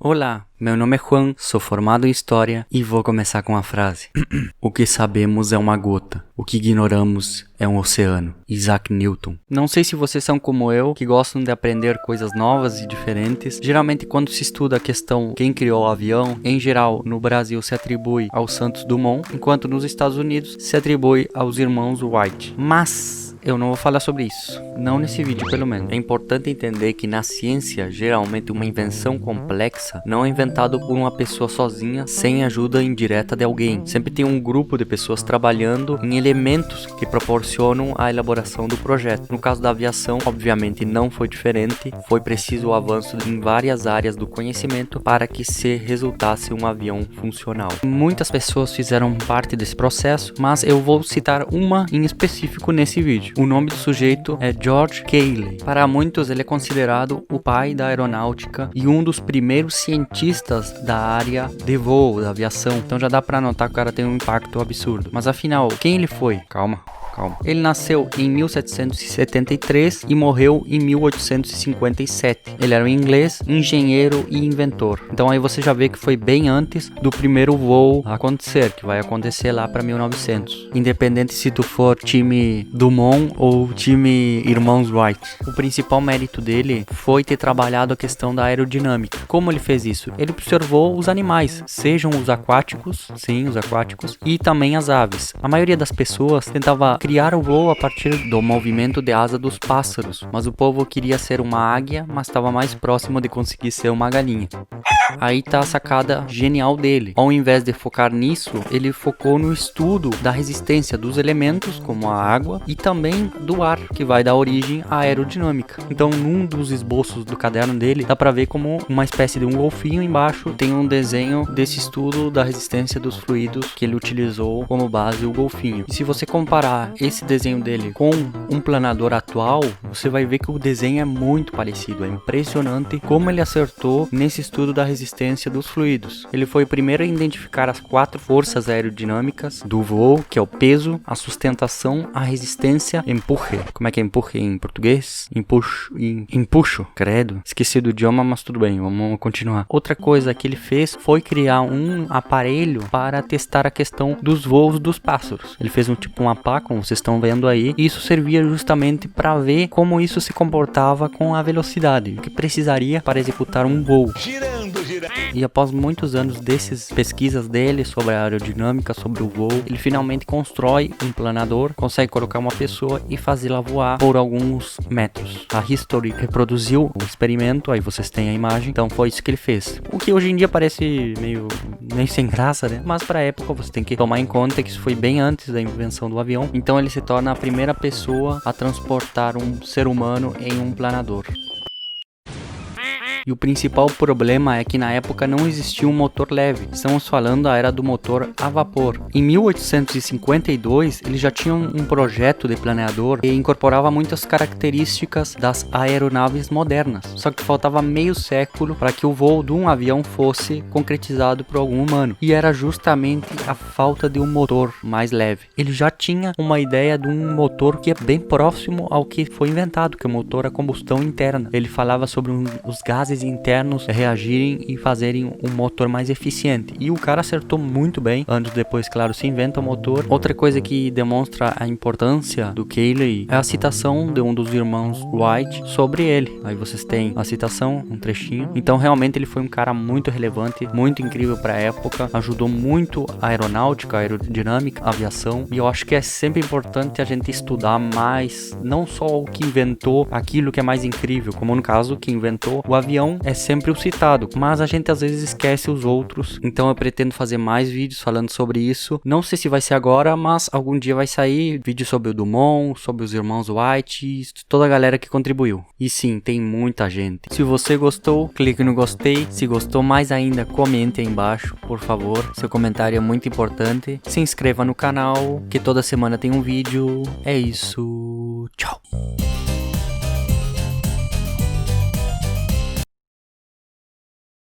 Olá, meu nome é Juan, sou formado em História e vou começar com a frase. O que sabemos é uma gota, o que ignoramos é um oceano. Isaac Newton. Não sei se vocês são como eu, que gostam de aprender coisas novas e diferentes. Geralmente quando se estuda a questão quem criou o avião, em geral no Brasil se atribui ao Santos Dumont, enquanto nos Estados Unidos se atribui aos irmãos Wright. Mas eu não vou falar sobre isso, não nesse vídeo pelo menos. É importante entender que na ciência, geralmente uma invenção complexa não é inventada por uma pessoa sozinha, sem ajuda indireta de alguém. Sempre tem um grupo de pessoas trabalhando em elementos que proporcionam a elaboração do projeto. No caso da aviação, obviamente não foi diferente, foi preciso o avanço em várias áreas do conhecimento para que se resultasse um avião funcional. Muitas pessoas fizeram parte desse processo, mas eu vou citar uma em específico nesse vídeo. O nome do sujeito é George Cayley. Para muitos ele é considerado o pai da aeronáutica e um dos primeiros cientistas da área de voo, da aviação. Então já dá para notar que o cara tem um impacto absurdo. Mas afinal, quem ele foi? Calma. Ele nasceu em 1773 e morreu em 1857. Ele era um inglês, engenheiro e inventor. Então aí você já vê que foi bem antes do primeiro voo acontecer, que vai acontecer lá para 1900. Independente se tu for time Dumont ou time Irmãos Wright. O principal mérito dele foi ter trabalhado a questão da aerodinâmica. Como ele fez isso? Ele observou os animais, sejam os aquáticos, sim, os aquáticos, e também as aves. A maioria das pessoas tentava criar o voo a partir do movimento de asa dos pássaros, mas o povo queria ser uma águia, mas estava mais próximo de conseguir ser uma galinha. Aí tá a sacada genial dele. Ao invés de focar nisso, ele focou no estudo da resistência dos elementos, como a água, e também do ar, que vai dar origem à aerodinâmica. Então, num dos esboços do caderno dele, dá pra ver como uma espécie de um golfinho embaixo tem um desenho desse estudo da resistência dos fluidos que ele utilizou como base o golfinho. E se você comparar esse desenho dele com um planador atual, você vai ver que o desenho é muito parecido. É impressionante como ele acertou nesse estudo da resistência dos fluidos. Ele foi o primeiro a identificar as 4 forças aerodinâmicas do voo, que é o peso, a sustentação, a resistência, empurre. Como é que é empurre em português? Empuxo. Credo. Esqueci do idioma, mas tudo bem, vamos continuar. Outra coisa que ele fez foi criar um aparelho para testar a questão dos voos dos pássaros. Ele fez uma pá, como vocês estão vendo aí, e isso servia justamente para ver como isso se comportava com a velocidade, o que precisaria para executar um voo. E após muitos anos dessas pesquisas dele sobre a aerodinâmica, sobre o voo, ele finalmente constrói um planador, consegue colocar uma pessoa e fazê-la voar por alguns metros. A History reproduziu o experimento, aí vocês têm a imagem, então foi isso que ele fez. O que hoje em dia parece meio sem graça, né? Mas para a época você tem que tomar em conta que isso foi bem antes da invenção do avião, então ele se torna a primeira pessoa a transportar um ser humano em um planador. E o principal problema é que na época não existia um motor leve. Estamos falando da era do motor a vapor. Em 1852, ele já tinha um projeto de planeador que incorporava muitas características das aeronaves modernas. Só que faltava meio século para que o voo de um avião fosse concretizado por algum humano. E era justamente a falta de um motor mais leve. Ele já tinha uma ideia de um motor que é bem próximo ao que foi inventado, que é o motor a combustão interna. Ele falava sobre os gases internos reagirem e fazerem um motor mais eficiente. E o cara acertou muito bem. Anos depois, claro, se inventa o motor. Outra coisa que demonstra a importância do Cayley é a citação de um dos irmãos Wright sobre ele. Aí vocês têm a citação, um trechinho. Então, realmente, ele foi um cara muito relevante, muito incrível para a época. Ajudou muito a aeronáutica, a aerodinâmica, a aviação. E eu acho que é sempre importante a gente estudar mais, não só o que inventou, aquilo que é mais incrível, como no caso, que inventou o avião é sempre o citado, mas a gente às vezes esquece os outros. Então eu pretendo fazer mais vídeos falando sobre isso. Não sei se vai ser agora, mas algum dia vai sair vídeo sobre o Dumont, sobre os irmãos Wright, toda a galera que contribuiu. E sim, tem muita gente. Se você gostou, clique no gostei. Se gostou mais ainda, comente aí embaixo, por favor. Seu comentário é muito importante. Se inscreva no canal, que toda semana tem um vídeo. É isso. Tchau.